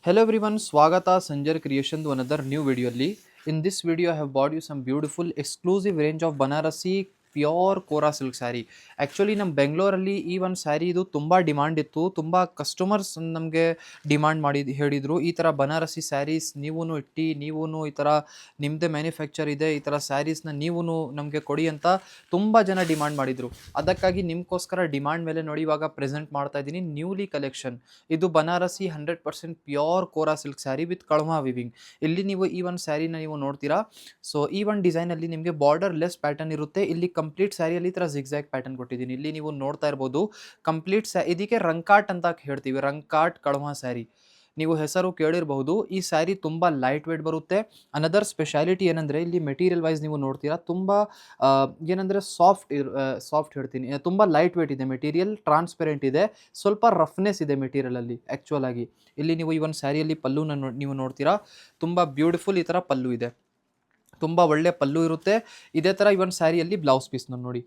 Hello everyone, Swagata Sanjar Creation to another new video. In this video, I have bought you some beautiful exclusive range of Banarasi pure Kora silk sari. Actually ನಮ್ಮ ಬೆಂಗಳೂರಲ್ಲಿ ಈ ಒಂದು ಸ್ಯಾರಿ ಇದು ತುಂಬ demand ಇತ್ತು. ತುಂಬ customers ನಮಗೆ ಡಿಮಾಂಡ್ ಹೇಳಿದರು, ಈ ಥರ ಬನಾರಸಿ ಸ್ಯಾರೀಸ್ ನೀವೂ ಇಟ್ಟು ನೀವೂ ಈ ಥರ ನಿಮ್ಮದೇ ಮ್ಯಾನುಫ್ಯಾಕ್ಚರ್ ಇದೆ, ಈ ಥರ ಸ್ಯಾರೀಸ್ನ ನೀವೂ ನಮಗೆ ಕೊಡಿ ಅಂತ ತುಂಬ ಜನ ಡಿಮಾಂಡ್ ಮಾಡಿದರು. ಅದಕ್ಕಾಗಿ ನಿಮಗೋಸ್ಕರ ಡಿಮಾಂಡ್ ಮೇಲೆ ನೋಡಿ ಇವಾಗ ಪ್ರೆಸೆಂಟ್ ಮಾಡ್ತಾ ಇದ್ದೀನಿ ನ್ಯೂಲಿ ಕಲೆಕ್ಷನ್. ಇದು Banarasi 100% pure Kora silk sari with ಕಳ್ಮಾ ವಿವಿಂಗ್. ಇಲ್ಲಿ ನೀವು ಈ ಒಂದು ಸ್ಯಾರಿನ ನೀವು ನೋಡ್ತೀರಾ. ಸೊ ಈ ಒಂದು ಡಿಸೈನಲ್ಲಿ ನಿಮಗೆ ಬಾರ್ಡರ್ ಲೆಸ್ ಪ್ಯಾಟರ್ನ್ ಇರುತ್ತೆ. ಇಲ್ಲಿ ಕಂಪ್ಲೀಟ್ ಸ್ಯಾರಿಯಲ್ಲಿ ಈ ಥರ ಜಿಗ್ಜ್ಯಾಗ್ ಪ್ಯಾಟರ್ನ್ ಕೊಟ್ಟಿದ್ದೀನಿ. ಇಲ್ಲಿ ನೀವು ನೋಡ್ತಾ ಇರ್ಬೋದು ಕಂಪ್ಲೀಟ್ ಇದಕ್ಕೆ ರಂಕಾಟ್ ಅಂತ ಹೇಳ್ತೀವಿ, ರಂಕಾಟ್ ಕಳ್ಮಾ ಸ್ಯಾರಿ. ನೀವು ಹೆಸರು ಕೇಳಿರಬಹುದು. ಈ ಸ್ಯಾರಿ ತುಂಬ ಲೈಟ್ ವೇಟ್ ಬರುತ್ತೆ. ಅನದರ್ ಸ್ಪೆಷಾಲಿಟಿ ಏನಂದರೆ ಇಲ್ಲಿ ಮೆಟೀರಿಯಲ್ ವೈಸ್ ನೀವು ನೋಡ್ತೀರಾ ತುಂಬ ಏನಂದರೆ ಸಾಫ್ಟ್ ಹೇಳ್ತೀನಿ, ತುಂಬ ಲೈಟ್ ವೇಟ್ ಇದೆ ಮೆಟೀರಿಯಲ್, ಟ್ರಾನ್ಸ್ಪೆರೆಂಟ್ ಇದೆ, ಸ್ವಲ್ಪ ರಫ್ನೆಸ್ ಇದೆ ಮೆಟೀರಿಯಲಲ್ಲಿ ಆ್ಯಕ್ಚುಲ್ ಆಗಿ. ಇಲ್ಲಿ ನೀವು ಈ ಒಂದು ಸ್ಯಾರಿಯಲ್ಲಿ ಪಲ್ಲುನ ನೀವು ನೋಡ್ತೀರಾ, ತುಂಬ ಬ್ಯೂಟಿಫುಲ್ ಈ ಥರ ಪಲ್ಲು ಇದೆ, ತುಂಬ ಒಳ್ಳೆ ಪಲ್ಲು ಇರುತ್ತೆ. ಇದೇ ಥರ ಈ ಒಂದು ಸ್ಯಾರಿಯಲ್ಲಿ ಬ್ಲೌಸ್ ಪೀಸ್ನ ನೋಡಿ.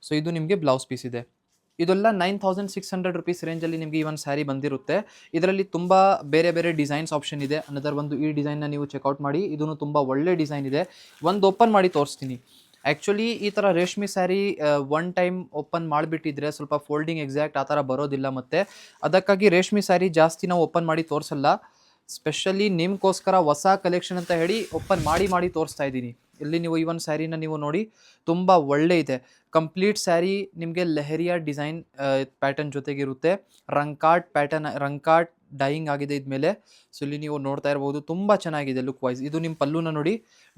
ಸೊ ಇದು ನಿಮಗೆ ಬ್ಲೌಸ್ ಪೀಸ್ ಇದೆ. ಇದೆಲ್ಲ 9600 ರುಪೀಸ್ ರೇಂಜಲ್ಲಿ ನಿಮಗೆ ಈ ಒಂದು ಸ್ಯಾರಿ ಬಂದಿರುತ್ತೆ. ಇದರಲ್ಲಿ ತುಂಬ ಬೇರೆ ಬೇರೆ ಡಿಸೈನ್ಸ್ ಆಪ್ಷನ್ ಇದೆ. ಅನದರ್ ಒಂದು ಈ ಡಿಸೈನ್ನ ನೀವು ಚೆಕ್ಔಟ್ ಮಾಡಿ, ಇದೂ ತುಂಬ ಒಳ್ಳೆ ಡಿಸೈನ್ ಇದೆ. ಒಂದು ಓಪನ್ ಮಾಡಿ ತೋರಿಸ್ತೀನಿ. ಆ್ಯಕ್ಚುಲಿ ಈ ಥರ ರೇಷ್ಮೆ ಸ್ಯಾರಿ ಒನ್ ಟೈಮ್ ಓಪನ್ ಮಾಡಿಬಿಟ್ಟಿದ್ರೆ ಸ್ವಲ್ಪ ಫೋಲ್ಡಿಂಗ್ ಎಕ್ಸಾಕ್ಟ್ ಆ ಥರ ಬರೋದಿಲ್ಲ. ಮತ್ತು ಅದಕ್ಕಾಗಿ ರೇಷ್ಮೆ ಸ್ಯಾರಿ ಜಾಸ್ತಿ ನಾವು ಓಪನ್ ಮಾಡಿ ತೋರಿಸಲ್ಲ. ಸ್ಪೆಷಲಿ ನಿಮಗೋಸ್ಕರ ಹೊಸ ಕಲೆಕ್ಷನ್ ಅಂತ ಹೇಳಿ ಓಪನ್ ಮಾಡಿ ತೋರಿಸ್ತಾ ಇದ್ದೀನಿ. ಇಲ್ಲಿ ನೀವು ಈ ಒಂದು ಸ್ಯಾರಿನ ನೀವು ನೋಡಿ, ತುಂಬ ಒಳ್ಳೆ ಇದೆ. ಕಂಪ್ಲೀಟ್ ಸ್ಯಾರಿ ನಿಮಗೆ ಲೆಹರಿಯಾ ಡಿಸೈನ್ ಪ್ಯಾಟರ್ನ್ ಜೊತೆಗಿರುತ್ತೆ. ರಂಕಾಟ್ ಡೈಯಿಂಗ್ ಆಗಿದೆ ಇದ್ಮೇಲೆ. ಸೊ ಇಲ್ಲಿ ನೀವು ನೋಡ್ತಾ ಇರ್ಬೋದು, ತುಂಬ ಚೆನ್ನಾಗಿದೆ ಲುಕ್ ವೈಸ್. ಇದು ನಿಮ್ಮ ಪಲ್ಲುನ ನೋಡಿ,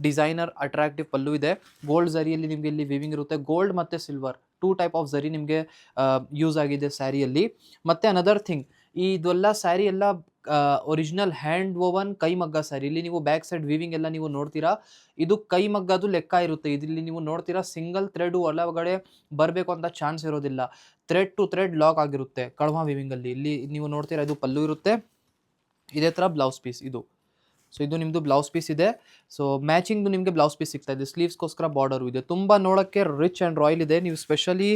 ಡಿಸೈನರ್ ಅಟ್ರಾಕ್ಟಿವ್ ಪಲ್ಲು ಇದೆ. ಗೋಲ್ಡ್ ಝರಿಯಲ್ಲಿ ನಿಮಗೆ ಇಲ್ಲಿ ವಿವಿಂಗ್ ಇರುತ್ತೆ. ಗೋಲ್ಡ್ ಮತ್ತು ಸಿಲ್ವರ್ 2 ಟೈಪ್ ಆಫ್ ಝರಿ ನಿಮಗೆ ಯೂಸ್ ಆಗಿದೆ ಸ್ಯಾರಿಯಲ್ಲಿ. ಮತ್ತು ಅನದರ್ ಥಿಂಗ್, ಇದೆಲ್ಲ ಸ್ಯಾರಿ ಎಲ್ಲ ಒರಿಜಿನಲ್ ಹ್ಯಾಂಡ್ ಓವನ್ ಕೈಮಗ್ಗ ಸ್ಯಾರಿ. ಇಲ್ಲಿ ನೀವು ಬ್ಯಾಕ್ ಸೈಡ್ ವಿವಿಂಗ್ ಎಲ್ಲ ನೀವು ನೋಡ್ತೀರಾ, ಇದು ಕೈಮಗ್ಗದು ಲೆಕ್ಕ ಇರುತ್ತೆ. ಇಲ್ಲಿ ನೀವು ನೋಡ್ತೀರಾ ಸಿಂಗಲ್ ಥ್ರೆಡ್ ಒಳಗಡೆ ಬರಬೇಕು ಅಂತ ಚಾನ್ಸ್ ಇರೋದಿಲ್ಲ. ಥ್ರೆಡ್ ಟು ಥ್ರೆಡ್ ಲಾಕ್ ಆಗಿರುತ್ತೆ ಕಳ್ಮಾ ವಿವಿಂಗಲ್ಲಿ. ಇಲ್ಲಿ ನೀವು ನೋಡ್ತೀರಾ, ಇದು ಪಲ್ಲು ಇರುತ್ತೆ, ಇದೇ ಥರ ಬ್ಲೌಸ್ ಪೀಸ್ ಇದು. ಸೊ ಇದು ನಿಮ್ಮದು ಬ್ಲೌಸ್ ಪೀಸ್ ಇದೆ. ಸೊ ಮ್ಯಾಚಿಂಗ್ದು ನಿಮಗೆ ಬ್ಲೌಸ್ ಪೀಸ್ ಸಿಗ್ತಾ ಇದೆ. ಸ್ಲೀವ್ಸ್ಗೋಸ್ಕರ ಬಾರ್ಡರು ಇದೆ. ತುಂಬ ನೋಡೋಕ್ಕೆ ರಿಚ್ ಆ್ಯಂಡ್ ರಾಯಲ್ ಇದೆ. ನೀವು ಸ್ಪೆಷಲಿ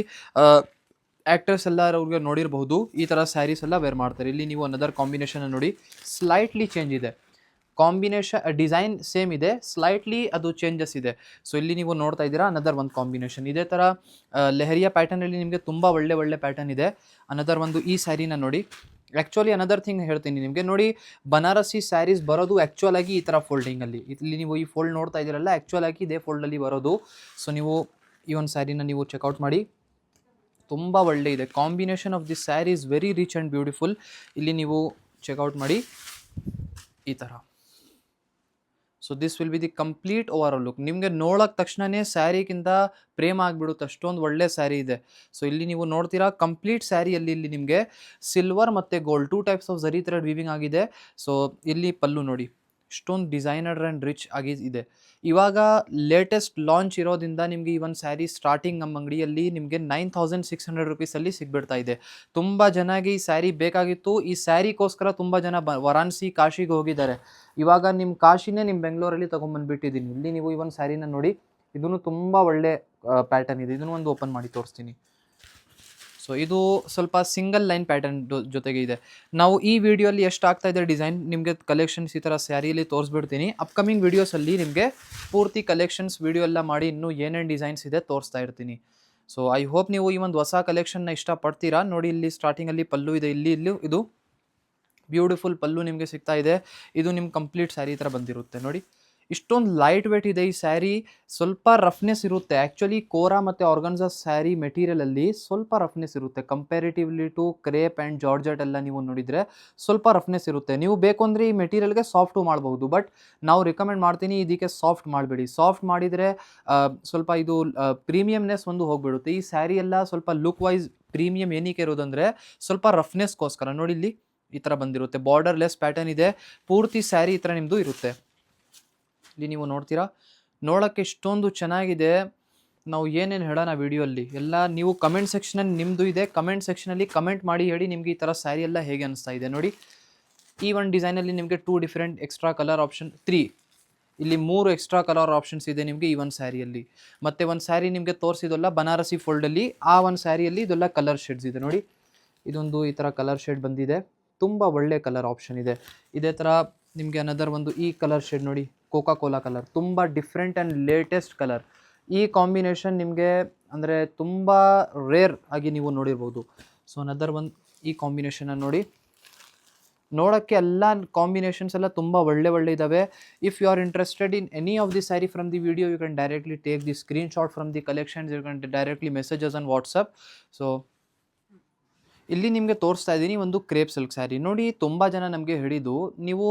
ಆ್ಯಕ್ಟರ್ಸ್ ಎಲ್ಲರವ್ರಿಗೆ ನೋಡಿರಬಹುದು, ಈ ಥರ ಸ್ಯಾರೀಸ್ ಎಲ್ಲ ವೇರ್ ಮಾಡ್ತಾರೆ. ಇಲ್ಲಿ ನೀವು ಅನದರ್ ಕಾಂಬಿನೇಷನ್ ನೋಡಿ, ಸ್ಲೈಟ್ಲಿ ಚೇಂಜ್ ಇದೆ. ಡಿಸೈನ್ ಸೇಮ್ ಇದೆ, ಸ್ಲೈಟ್ಲಿ ಅದು ಚೇಂಜಸ್ ಇದೆ. ಸೊ ಇಲ್ಲಿ ನೀವು ನೋಡ್ತಾ ಇದ್ದೀರಾ ಅನದರ್ ಒಂದು ಕಾಂಬಿನೇಷನ್. ಇದೇ ಥರ ಲೆಹರಿಯಾ ಪ್ಯಾಟರ್ನಲ್ಲಿ ನಿಮಗೆ ತುಂಬ ಒಳ್ಳೆ ಪ್ಯಾಟರ್ನ್ ಇದೆ. ಅನದರ್ ಒಂದು ಈ ಸ್ಯಾರಿನ ನೋಡಿ. ಆ್ಯಕ್ಚುಲಿ ಅನದರ್ ಥಿಂಗ್ ಹೇಳ್ತೀನಿ ನಿಮಗೆ ನೋಡಿ, ಬನಾರಸಿ ಸ್ಯಾರೀಸ್ ಬರೋದು ಆ್ಯಕ್ಚುಲ್ ಆಗಿ ಈ ಥರ ಫೋಲ್ಡಿಂಗಲ್ಲಿ. ಇಲ್ಲಿ ನೀವು ಈ ಫೋಲ್ಡ್ ನೋಡ್ತಾ ಇದ್ದೀರಲ್ಲ, ಆ್ಯಕ್ಚುಲ್ ಆಗಿ ಇದೇ ಫೋಲ್ಡಲ್ಲಿ ಬರೋದು. ಸೊ ನೀವು ಈ ಒಂದು ಸ್ಯಾರಿನ ನೀವು ಚೆಕ್ಔಟ್ ಮಾಡಿ, ತುಂಬ ಒಳ್ಳೆ ಇದೆ. Combination of this sari is very rich and beautiful. ಇಲ್ಲಿ ನೀವು ಚೆಕ್ಔಟ್ ಮಾಡಿ ಈ ಥರ. So this will be the complete over all look. ನಿಮಗೆ ನೋಡೋಕ್ಕೆ ತಕ್ಷಣವೇ ಸ್ಯಾರಿಗಿಂತ ಪ್ರೇಮ ಆಗಿಬಿಡುತ್ತೆ, ಅಷ್ಟೊಂದು ಒಳ್ಳೆ ಸ್ಯಾರಿ ಇದೆ. ಸೊ ಇಲ್ಲಿ ನೀವು ನೋಡ್ತೀರಾ ಕಂಪ್ಲೀಟ್ ಸ್ಯಾರಿಯಲ್ಲಿ ಇಲ್ಲಿ ನಿಮಗೆ ಸಿಲ್ವರ್ ಮತ್ತು gold 2 types of zari thread viewing ಆಗಿದೆ. ಸೊ ಇಲ್ಲಿ ಪಲ್ಲು ನೋಡಿ, ಇಷ್ಟೊಂದು ಡಿಸೈನರ್ ಆ್ಯಂಡ್ ರಿಚ್ ಆಗಿ ಇದೆ. ಇವಾಗ ಲೇಟೆಸ್ಟ್ ಲಾಂಚ್ ಇರೋದ್ರಿಂದ ನಿಮಗೆ ಈ ಒಂದು ಸ್ಯಾರಿ ಸ್ಟಾರ್ಟಿಂಗ್ ನಮ್ಮ ಅಂಗಡಿಯಲ್ಲಿ ನಿಮಗೆ 9600 ರುಪೀಸಲ್ಲಿ ಸಿಗ್ಬಿಡ್ತಾ ಇದೆ. ತುಂಬ ಜನಗೆ ಈ ಸ್ಯಾರಿ ಬೇಕಾಗಿತ್ತು. ಈ ಸ್ಯಾರಿಗೋಸ್ಕರ ತುಂಬ ಜನ ವಾರಾಣಸಿ, ಕಾಶಿಗೆ ಹೋಗಿದ್ದಾರೆ. ಇವಾಗ ನಿಮ್ಮ ಕಾಶಿನೇ ನಿಮ್ಮ ಬೆಂಗಳೂರಲ್ಲಿ ತೊಗೊಂಬಂದುಬಿಟ್ಟಿದ್ದೀನಿ. ಇಲ್ಲಿ ನೀವು ಈ ಒಂದು ಸ್ಯಾರಿನ ನೋಡಿ, ಇದೂ ತುಂಬ ಒಳ್ಳೆ ಪ್ಯಾಟರ್ನ್ ಇದೆ. ಇದನ್ನು ಒಂದು ಓಪನ್ ಮಾಡಿ ತೋರಿಸ್ತೀನಿ. ಸೊ ಇದು ಸ್ವಲ್ಪ ಸಿಂಗಲ್ ಲೈನ್ ಪ್ಯಾಟರ್ನ್ ಜೊತೆಗೆ ಇದೆ. ನಾವು ಈ ವಿಡಿಯೋಲಿ ಎಷ್ಟು ಆಗ್ತಾ ಇದೆ ಡಿಸೈನ್ ನಿಮಗೆ ಕಲೆಕ್ಷನ್ಸ್ ಈ ಥರ ಸ್ಯಾರಿಯಲ್ಲಿ ತೋರಿಸ್ಬಿಡ್ತೀನಿ. ಅಪ್ಕಮಿಂಗ್ ವೀಡಿಯೋಸಲ್ಲಿ ನಿಮಗೆ ಪೂರ್ತಿ ಕಲೆಕ್ಷನ್ಸ್ ವಿಡಿಯೋ ಎಲ್ಲ ಮಾಡಿ ಇನ್ನೂ ಏನೇನು ಡಿಸೈನ್ಸ್ ಇದೆ ತೋರಿಸ್ತಾ ಇರ್ತೀನಿ. ಸೊ ಐ ಹೋಪ್ ನೀವು ಈ ಒಂದು ಹೊಸ ಕಲೆಕ್ಷನ್ನ ಇಷ್ಟಪಡ್ತೀರಾ. ನೋಡಿ, ಇಲ್ಲಿ ಸ್ಟಾರ್ಟಿಂಗಲ್ಲಿ ಪಲ್ಲು ಇದೆ, ಇಲ್ಲಿ ಇದು ಬ್ಯೂಟಿಫುಲ್ ಪಲ್ಲು ನಿಮಗೆ ಸಿಗ್ತಾ ಇದೆ. ಇದು ನಿಮ್ಮ ಕಂಪ್ಲೀಟ್ ಸ್ಯಾರಿ ಥರ ಬಂದಿರುತ್ತೆ ನೋಡಿ. ಇಷ್ಟೊಂದು ಲೈಟ್ ವೇಟ್ ಇದೆ ಈ ಸ್ಯಾರಿ. ಸ್ವಲ್ಪ ರಫ್ನೆಸ್ ಇರುತ್ತೆ. ಆ್ಯಕ್ಚುಲಿ ಕೋರಾ ಮತ್ತು ಆರ್ಗನ್ಸಾ ಸ್ಯಾರಿ ಮೆಟೀರಿಯಲಲ್ಲಿ ಸ್ವಲ್ಪ ರಫ್ನೆಸ್ ಇರುತ್ತೆ comparatively to crepe and georgette ಎಲ್ಲ ನೀವು ನೋಡಿದರೆ ಸ್ವಲ್ಪ ರಫ್ನೆಸ್ ಇರುತ್ತೆ. ನೀವು ಬೇಕು ಅಂದರೆ ಈ ಮೆಟೀರಿಯಲ್ಗೆ ಸಾಫ್ಟು ಮಾಡ್ಬೋದು, ಬಟ್ ನಾವು ರಿಕಮೆಂಡ್ ಮಾಡ್ತೀನಿ ಇದಕ್ಕೆ ಸಾಫ್ಟ್ ಮಾಡಬೇಡಿ. ಸಾಫ್ಟ್ ಮಾಡಿದರೆ ಸ್ವಲ್ಪ ಇದು ಪ್ರೀಮಿಯಮ್ನೆಸ್ ಒಂದು ಹೋಗಿಬಿಡುತ್ತೆ. ಈ ಸ್ಯಾರಿ ಎಲ್ಲ ಸ್ವಲ್ಪ ಲುಕ್ ವೈಸ್ ಪ್ರೀಮಿಯಮ್ ಏನಕ್ಕೆ ಇರೋದಂದರೆ ಸ್ವಲ್ಪ ರಫ್ನೆಸ್ಗೋಸ್ಕರ. ನೋಡಿ, ಇಲ್ಲಿ ಈ ಥರ ಬಂದಿರುತ್ತೆ. ಬಾರ್ಡರ್ ಲೆಸ್ ಪ್ಯಾಟರ್ನ್ ಇದೆ. ಪೂರ್ತಿ ಸ್ಯಾರಿ ಈ ಥರ ನಿಮ್ಮದು ಇರುತ್ತೆ. ಇಲ್ಲಿ ನೀವು ನೋಡ್ತೀರಾ, ನೋಡೋಕ್ಕೆ ಇಷ್ಟೊಂದು ಚೆನ್ನಾಗಿದೆ. ನಾವು ಏನೇನು ಹೇಳೋಣ ವಿಡಿಯೋಲ್ಲಿ ಎಲ್ಲ ನೀವು ಕಮೆಂಟ್ ಸೆಕ್ಷನಲ್ಲಿ ನಿಮ್ಮದು ಇದೆ. ಕಮೆಂಟ್ ಸೆಕ್ಷನಲ್ಲಿ ಕಮೆಂಟ್ ಮಾಡಿ ಹೇಳಿ ನಿಮಗೆ ಈ ಥರ ಸ್ಯಾರಿ ಎಲ್ಲ ಹೇಗೆ ಅನಿಸ್ತಾ ಇದೆ. ನೋಡಿ, ಈ ಒಂದು ಡಿಸೈನಲ್ಲಿ ನಿಮಗೆ 2 ಡಿಫ್ರೆಂಟ್ ಎಕ್ಸ್ಟ್ರಾ ಕಲರ್ ಆಪ್ಷನ್, 3 ಇಲ್ಲಿ 3 ಎಕ್ಸ್ಟ್ರಾ ಕಲರ್ ಆಪ್ಷನ್ಸ್ ಇದೆ ನಿಮಗೆ ಈ ಒಂದು ಸ್ಯಾರಿಯಲ್ಲಿ. ಮತ್ತು ಒಂದು ಸ್ಯಾರಿ ನಿಮಗೆ ತೋರಿಸಿದಲ್ಲ ಬನಾರಸಿ ಫೋಲ್ಡಲ್ಲಿ, ಆ ಒಂದು ಸ್ಯಾರಿಯಲ್ಲಿ ಇದೆಲ್ಲ ಕಲರ್ ಶೇಡ್ಸ್ ಇದೆ ನೋಡಿ. ಇದೊಂದು ಈ ಥರ ಕಲರ್ ಶೇಡ್ ಬಂದಿದೆ. ತುಂಬ ಒಳ್ಳೆ ಕಲರ್ ಆಪ್ಷನ್ ಇದೆ. ಇದೇ ಥರ ನಿಮಗೆ ಅನದರ್ ಒಂದು ಈ ಕಲರ್ ಶೇಡ್ ನೋಡಿ, ಕೋಕಾ ಕೋಲಾ ಕಲರ್, ತುಂಬ ಡಿಫ್ರೆಂಟ್ ಆ್ಯಂಡ್ ಲೇಟೆಸ್ಟ್ ಕಲರ್. ಈ ಕಾಂಬಿನೇಷನ್ ನಿಮಗೆ ಅಂದರೆ ತುಂಬ ರೇರ್ ಆಗಿ ನೀವು ನೋಡಿರ್ಬೋದು. ಸೊ ಅನದರ್ ಒಂದು ಈ ಕಾಂಬಿನೇಷನ್ನ ನೋಡಿ, ನೋಡೋಕ್ಕೆ ಎಲ್ಲ ಕಾಂಬಿನೇಷನ್ಸ್ ಎಲ್ಲ ತುಂಬ ಒಳ್ಳೆ ಇದ್ದಾವೆ. If you are interested in any of the saree from the video, you can directly take the screenshot from the collections, you can directly messages on WhatsApp. So ಇಲ್ಲಿ ನಿಮಗೆ ತೋರಿಸ್ತಾ ಇದ್ದೀನಿ ಒಂದು ಕ್ರೇಪ್ ಸಿಲ್ಕ್ ಸ್ಯಾರಿ. ನೋಡಿ ತುಂಬ ಜನ ನಮಗೆ ಹಿಡಿದು ನೀವು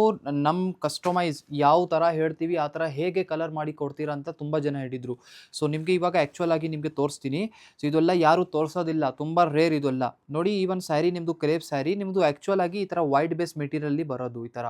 ನಮ್ಮ ಕಸ್ಟಮೈಸ್ ಯಾವ ಥರ ಹೇಳ್ತೀವಿ ಆ ಥರ ಹೇಗೆ ಕಲರ್ ಮಾಡಿ ಕೊಡ್ತೀರಾ ಅಂತ ತುಂಬ ಜನ ಹಿಡಿದ್ರು. ಸೊ ನಿಮಗೆ ಇವಾಗ ಆ್ಯಕ್ಚುಲ್ ಆಗಿ ನಿಮಗೆ ತೋರಿಸ್ತೀನಿ. ಸೊ ಇದೆಲ್ಲ ಯಾರು ತೋರಿಸೋದಿಲ್ಲ, ತುಂಬ ರೇರ್ ಇದೆಲ್ಲ. ನೋಡಿ ಈ ಒಂದು ಸ್ಯಾರಿ ನಿಮ್ಮದು ಕ್ರೇಪ್ ಸ್ಯಾರಿ, ನಿಮ್ಮದು ಆ್ಯಕ್ಚುಲ್ ಆಗಿ ಈ ಥರ ವೈಟ್ ಬೇಸ್ ಮೆಟೀರಿಯಲ್ಲಿ ಬರೋದು ಈ ಥರ.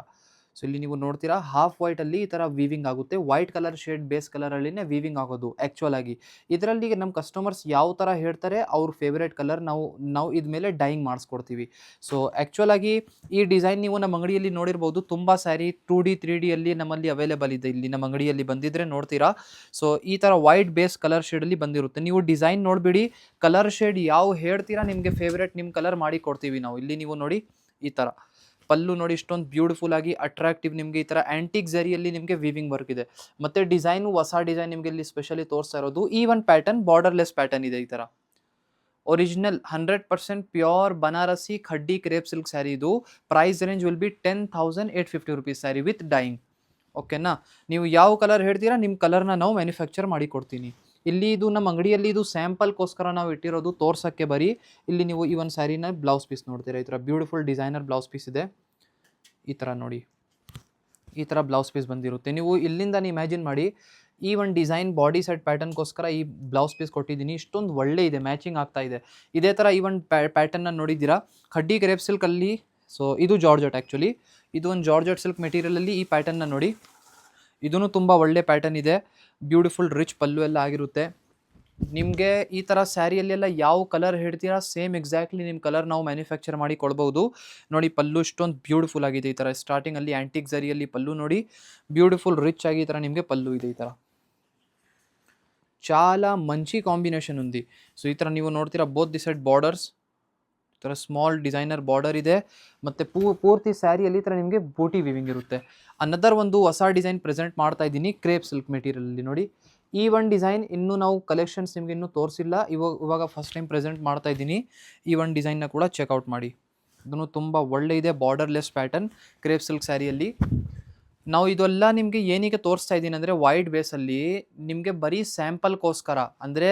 ಸೊ ಇಲ್ಲಿ ನೀವು ನೋಡ್ತೀರಾ ಹಾಫ್ ವೈಟಲ್ಲಿ ಈ ಥರ ವೀವಿಂಗ್ ಆಗುತ್ತೆ, ವೈಟ್ ಕಲರ್ ಶೇಡ್ ಬೇಸ್ ಕಲರಲ್ಲಿನೇ ವೀವಿಂಗ್ ಆಗೋದು ಆ್ಯಕ್ಚುಲ್ ಆಗಿ. ಇದರಲ್ಲಿ ನಮ್ಮ ಕಸ್ಟಮರ್ಸ್ ಯಾವ ಥರ ಹೇಳ್ತಾರೆ ಅವ್ರ ಫೇವ್ರೇಟ್ ಕಲರ್ ನಾವು ಇದ್ಮೇಲೆ ಡೈಯಿಂಗ್ ಮಾಡಿಸ್ಕೊಡ್ತೀವಿ. ಸೊ ಆ್ಯಕ್ಚುಲ್ ಆಗಿ ಈ ಡಿಸೈನ್ ನೀವು ನಮ್ಮ ಅಂಗಡಿಯಲ್ಲಿ ನೋಡಿರ್ಬೋದು. ತುಂಬ ಸ್ಯಾರಿ 2D 3Dಯಲ್ಲಿ ನಮ್ಮಲ್ಲಿ ಅವೈಲೇಬಲ್ ಇದೆ. ಇಲ್ಲಿ ನಮ್ಮ ಅಂಗಡಿಯಲ್ಲಿ ಬಂದಿದ್ದರೆ ನೋಡ್ತೀರಾ. ಸೊ ಈ ಥರ ವೈಟ್ ಬೇಸ್ ಕಲರ್ ಶೇಡಲ್ಲಿ ಬಂದಿರುತ್ತೆ. ನೀವು ಡಿಸೈನ್ ನೋಡಿಬಿಡಿ, ಕಲರ್ ಶೇಡ್ ಯಾವ ಹೇಳ್ತೀರಾ ನಿಮಗೆ ಫೇವ್ರೇಟ್ ನಿಮ್ಮ ಕಲರ್ ಮಾಡಿ ಕೊಡ್ತೀವಿ ನಾವು. ಇಲ್ಲಿ ನೀವು ನೋಡಿ ಈ ಥರ ಪಲ್ಲು ನೋಡಿ, ಇಷ್ಟೊಂದು ಬ್ಯೂಟಿಫುಲ್ ಆಗಿ ಅಟ್ರಾಕ್ಟಿವ್ ನಿಮಗೆ ಈ ಥರ ಆ್ಯಂಟಿಕ್ ಝರಿಯಲ್ಲಿ ನಿಮಗೆ ವೀವಿಂಗ್ ವರ್ಕ್ ಇದೆ. ಮತ್ತು ಡಿಸೈನು ಹೊಸ ಡಿಸೈನ್ ನಿಮಗೆ ಇಲ್ಲಿ ಸ್ಪೆಷಲಿ ತೋರಿಸ್ತಾ ಇರೋದು. ಈ ಒಂದು ಪ್ಯಾಟರ್ನ್ ಬಾರ್ಡರ್ಲೆಸ್ ಪ್ಯಾಟರ್ನ್ ಇದೆ ಈ ಥರ. Original 100% pure Banarasi Khaddi crepe silk sari ಇದು. Price range will be 10,850 rupees sari with dyeing. ಓಕೆನಾ, ನೀವು ಯಾವ ಕಲರ್ ಹೇಳ್ತೀರಾ ನಿಮ್ಮ ಕಲರ್ನ ನಾವು ಮ್ಯಾನುಫ್ಯಾಕ್ಚರ್ ಮಾಡಿ ಕೊಡ್ತೀನಿ. ಇಲ್ಲಿ ಇದು ನಮ್ಮ ಅಂಗಡಿಯಲ್ಲಿ ಇದು ಸ್ಯಾಂಪಲ್ಗೋಸ್ಕರ ನಾವು ಇಟ್ಟಿರೋದು, ತೋರ್ಸೋಕ್ಕೆ ಬರೀ. ಇಲ್ಲಿ ನೀವು ಈ ಒಂದು ಸ್ಯಾರಿನ ಬ್ಲೌಸ್ ಪೀಸ್ ನೋಡ್ತೀರಾ, ಈ ಥರ ಬ್ಯೂಟಿಫುಲ್ ಡಿಸೈನರ್ ಬ್ಲೌಸ್ ಪೀಸ್ ಇದೆ. ಈ ಥರ ನೋಡಿ, ಈ ಥರ ಬ್ಲೌಸ್ ಪೀಸ್ ಬಂದಿರುತ್ತೆ. ನೀವು ಇಲ್ಲಿಂದ ಇಮ್ಯಾಜಿನ್ ಮಾಡಿ, ಈ ಒಂದು ಡಿಸೈನ್ ಬಾಡಿ ಸೆಟ್ ಪ್ಯಾಟರ್ನ್ಗೋಸ್ಕರ ಈ ಬ್ಲೌಸ್ ಪೀಸ್ ಕೊಟ್ಟಿದ್ದೀನಿ. ಇಷ್ಟೊಂದು ಒಳ್ಳೆ ಇದೆ, ಮ್ಯಾಚಿಂಗ್ ಆಗ್ತಾ ಇದೆ. ಇದೇ ಥರ ಈ ಒಂದು ಪ್ಯಾಟರ್ನ ನೋಡಿದ್ದೀರಾ ಖಡ್ಡಿ ಕ್ರೇಪ್ ಸಿಲ್ಕಲ್ಲಿ. ಸೊ ಇದು ಜಾರ್ಜೆಟ್, ಆ್ಯಕ್ಚುಲಿ ಇದು ಒಂದು ಜಾರ್ಜೆಟ್ ಸಿಲ್ಕ್ ಮೆಟೀರಿಯಲಲ್ಲಿ ಈ ಪ್ಯಾಟರ್ನ ನೋಡಿ. ಇದೂ ತುಂಬ ಒಳ್ಳೆ ಪ್ಯಾಟರ್ನ್ ಇದೆ, ಬ್ಯೂಟಿಫುಲ್ ರಿಚ್ ಪಲ್ಲು ಎಲ್ಲ ಆಗಿರುತ್ತೆ. ನಿಮಗೆ ಈ ಥರ ಸ್ಯಾರಿಯಲ್ಲೆಲ್ಲ ಯಾವ ಕಲರ್ ಹೇಳ್ತೀರಾ ಸೇಮ್ ಎಕ್ಸಾಕ್ಟ್ಲಿ ನಿಮ್ಮ ಕಲರ್ ನಾವು ಮ್ಯಾನುಫ್ಯಾಕ್ಚರ್ ಮಾಡಿ ಕೊಡ್ಬೋದು. ನೋಡಿ ಪಲ್ಲು ಇಷ್ಟೊಂದು ಬ್ಯೂಟಿಫುಲ್ ಆಗಿದೆ ಈ ಥರ. ಸ್ಟಾರ್ಟಿಂಗಲ್ಲಿ ಆ್ಯಂಟಿಕ್ ಝರಿಯಲ್ಲಿ ಪಲ್ಲು ನೋಡಿ, ಬ್ಯೂಟಿಫುಲ್ ರಿಚ್ ಆಗಿ ಈ ಥರ ನಿಮಗೆ ಪಲ್ಲು ಇದೆ ಈ ಥರ. చాలా మంచి కాంబినేషన్ ఉంది. సో ಈ ಥರ ನೀವು ನೋಡ್ತೀರಾ ಬೋತ್ ದಿ ಸೈಡ್ ಬಾರ್ಡರ್ಸ್, ಈ ಥರ ಸ್ಮಾಲ್ ಡಿಸೈನರ್ ಬಾರ್ಡರ್ ಇದೆ. ಮತ್ತು ಪೂರ್ತಿ ಸ್ಯಾರಿಯಲ್ಲಿ ಈ ಥರ ನಿಮಗೆ ಬೂಟಿ ವಿವಿಂಗ್ ಇರುತ್ತೆ. ಅನ್ನದರ್ ಒಂದು ಹೊಸ ಡಿಸೈನ್ ಪ್ರೆಸೆಂಟ್ ಮಾಡ್ತಾ ಇದ್ದೀನಿ ಕ್ರೇಪ್ ಸಿಲ್ಕ್ ಮೆಟೀರಿಯಲಲ್ಲಿ. ನೋಡಿ ಈ ಒಂದು ಡಿಸೈನ್ ಇನ್ನೂ ನಾವು ಕಲೆಕ್ಷನ್ಸ್ ನಿಮಗೆ ಇನ್ನೂ ತೋರಿಸಿಲ್ಲ, ಇವಾಗ ಫಸ್ಟ್ ಟೈಮ್ ಪ್ರೆಸೆಂಟ್ ಮಾಡ್ತಾ ಇದ್ದೀನಿ. ಈ ಒಂದು ಡಿಸೈನ್ನ ಕೂಡ ಚೆಕ್ಔಟ್ ಮಾಡಿ, ಇದನ್ನು ತುಂಬ ಒಳ್ಳೆ ಇದೆ. ಬಾರ್ಡರ್ಲೆಸ್ ಪ್ಯಾಟರ್ನ್ ಕ್ರೇಪ್ ಸಿಲ್ಕ್ ಸ್ಯಾರಿಯಲ್ಲಿ. ನಾವು ಇದೆಲ್ಲ ನಿಮಗೆ ಏನಕ್ಕೆ ತೋರಿಸ್ತಾ ಇದ್ದೀನಿ ಅಂದರೆ ವೈಟ್ ಬೇಸಲ್ಲಿ ನಿಮಗೆ ಬರೀ ಸ್ಯಾಂಪಲ್ಗೋಸ್ಕರ. ಅಂದರೆ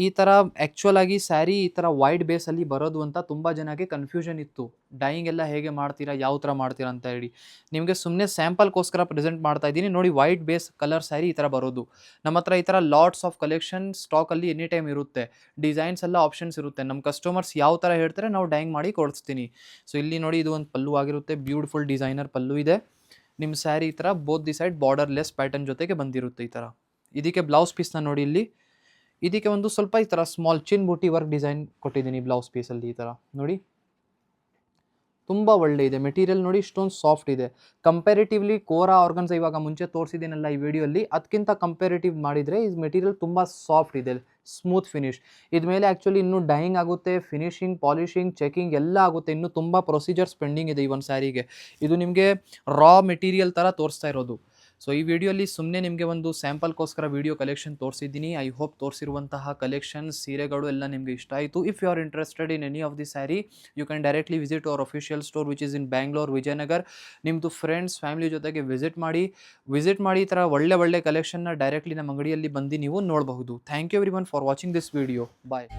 ಈ ಥರ ಆ್ಯಕ್ಚುಲ್ ಆಗಿ ಸ್ಯಾರಿ ಈ ಥರ ವೈಟ್ ಬೇಸಲ್ಲಿ ಬರೋದು ಅಂತ ತುಂಬ ಜನಕ್ಕೆ ಕನ್ಫ್ಯೂಷನ್ ಇತ್ತು. ಡೈಯಿಂಗ್ ಎಲ್ಲ ಹೇಗೆ ಮಾಡ್ತೀರಾ, ಯಾವ ಥರ ಮಾಡ್ತೀರಾ ಅಂತ ಹೇಳಿ. ನಿಮಗೆ ಸುಮ್ಮನೆ ಸ್ಯಾಂಪಲ್ಗೋಸ್ಕರ ಪ್ರೆಸೆಂಟ್ ಮಾಡ್ತಾ ಇದ್ದೀನಿ. ನೋಡಿ ವೈಟ್ ಬೇಸ್ ಕಲರ್ ಸ್ಯಾರಿ ಈ ಥರ ಬರೋದು. ನಮ್ಮ ಹತ್ರ ಈ ಥರ ಲಾಟ್ಸ್ ಆಫ್ ಕಲೆಕ್ಷನ್ ಸ್ಟಾಕಲ್ಲಿ ಎನಿ ಟೈಮ್ ಇರುತ್ತೆ. ಡಿಸೈನ್ಸ್ ಎಲ್ಲ ಆಪ್ಷನ್ಸ್ ಇರುತ್ತೆ. ನಮ್ಮ ಕಸ್ಟಮರ್ಸ್ ಯಾವ ಥರ ಹೇಳ್ತಾರೆ ನಾವು ಡೈಯಿಂಗ್ ಮಾಡಿ ಕೊಡಿಸ್ತೀನಿ. ಸೊ ಇಲ್ಲಿ ನೋಡಿ ಇದು ಒಂದು ಪಲ್ಲು ಆಗಿರುತ್ತೆ, ಬ್ಯೂಟಿಫುಲ್ ಡಿಸೈನರ್ ಪಲ್ಲು ಇದೆ. ನಿಮ್ಮ ಸ್ಯಾರಿ ಈ ಥರ both the side borderless pattern ಜೊತೆಗೆ ಬಂದಿರುತ್ತೆ ಈ ಥರ. ಇದಕ್ಕೆ ಬ್ಲೌಸ್ ಪೀಸ್ನ ನೋಡಿ, ಇಲ್ಲಿ ಇದಕ್ಕೆ ಒಂದು ಸ್ವಲ್ಪ ಈ ಥರ ಸ್ಮಾಲ್ ಚಿನ್ ಬೂಟಿ ವರ್ಕ್ ಡಿಸೈನ್ ಕೊಟ್ಟಿದ್ದೀನಿ ಬ್ಲೌಸ್ ಪೀಸಲ್ಲಿ ಈ ಥರ ನೋಡಿ. ತುಂಬ ಒಳ್ಳೆ ಇದೆ ಮೆಟೀರಿಯಲ್ ನೋಡಿ, ಇಷ್ಟೊಂದು ಸಾಫ್ಟ್ ಇದೆ. ಕಂಪ್ಯಾರಿಟಿವ್ಲಿ ಕೋರಾ ಆರ್ಗನ್ಸ್ ಇವಾಗ ಮುಂಚೆ ತೋರಿಸಿದ್ದೀನಲ್ಲ ಈ ವಿಡಿಯೋಲ್ಲಿ, ಅದಕ್ಕಿಂತ ಕಂಪ್ಯಾರಿಟಿವ್ ಮಾಡಿದರೆ ಈ ಮೆಟೀರಿಯಲ್ ತುಂಬ ಸಾಫ್ಟ್ ಇದೆ, ಸ್ಮೂತ್ ಫಿನಿಶ್. ಇದ್ಮೇಲೆ ಆ್ಯಕ್ಚುಲಿ ಇನ್ನೂ ಡೈಯಿಂಗ್ ಆಗುತ್ತೆ, ಫಿನಿಶಿಂಗ್, ಪಾಲಿಶಿಂಗ್, ಚೆಕಿಂಗ್ ಎಲ್ಲ ಆಗುತ್ತೆ. ಇನ್ನೂ ತುಂಬ ಪ್ರೊಸೀಜರ್ಸ್ ಪೆಂಡಿಂಗ್ ಇದೆ ಈ ಒಂದು ಸ್ಯಾರಿಗೆ. ಇದು ನಿಮಗೆ ರಾ ಮೆಟೀರಿಯಲ್ ಥರ ತೋರಿಸ್ತಾ ಇರೋದು. ಸೊ ಈ ವಿಡಿಯೋಲಿ ಸುಮ್ಮನೆ ನಿಮಗೆ ಒಂದು ಸ್ಯಾಂಪಲ್ಗೋಸ್ಕರ ವಿಡಿಯೋ ಕಲೆಕ್ಷನ್ ತೋರಿಸಿದ್ದೀನಿ. ಐ ಹೋಪ್ ತೋರಿಸಿರುವಂತಹ ಕಲೆಕ್ಷನ್ಸ್ ಸೀರೆಗಳು ಎಲ್ಲ ನಿಮಗೆ ಇಷ್ಟ ಆಯಿತು. If you are interested in any of the saree, you can directly visit our official store which is in Bangalore, Vijayanagar. ನಿಮ್ಮದು ಫ್ರೆಂಡ್ಸ್ ಫ್ಯಾಮಿಲಿ ಜೊತೆಗೆ ವಿಸಿಟ್ ಮಾಡಿ ಈ ಥರ ಒಳ್ಳೆ ಕಲೆಕ್ಷನ್ನ ಡೈರೆಕ್ಟ್ಲಿ ನಮ್ಮ ಅಂಗಡಿಯಲ್ಲಿ ಬಂದು ನೀವು ನೋಡಬಹುದು. Thank you everyone for watching this video. Bye.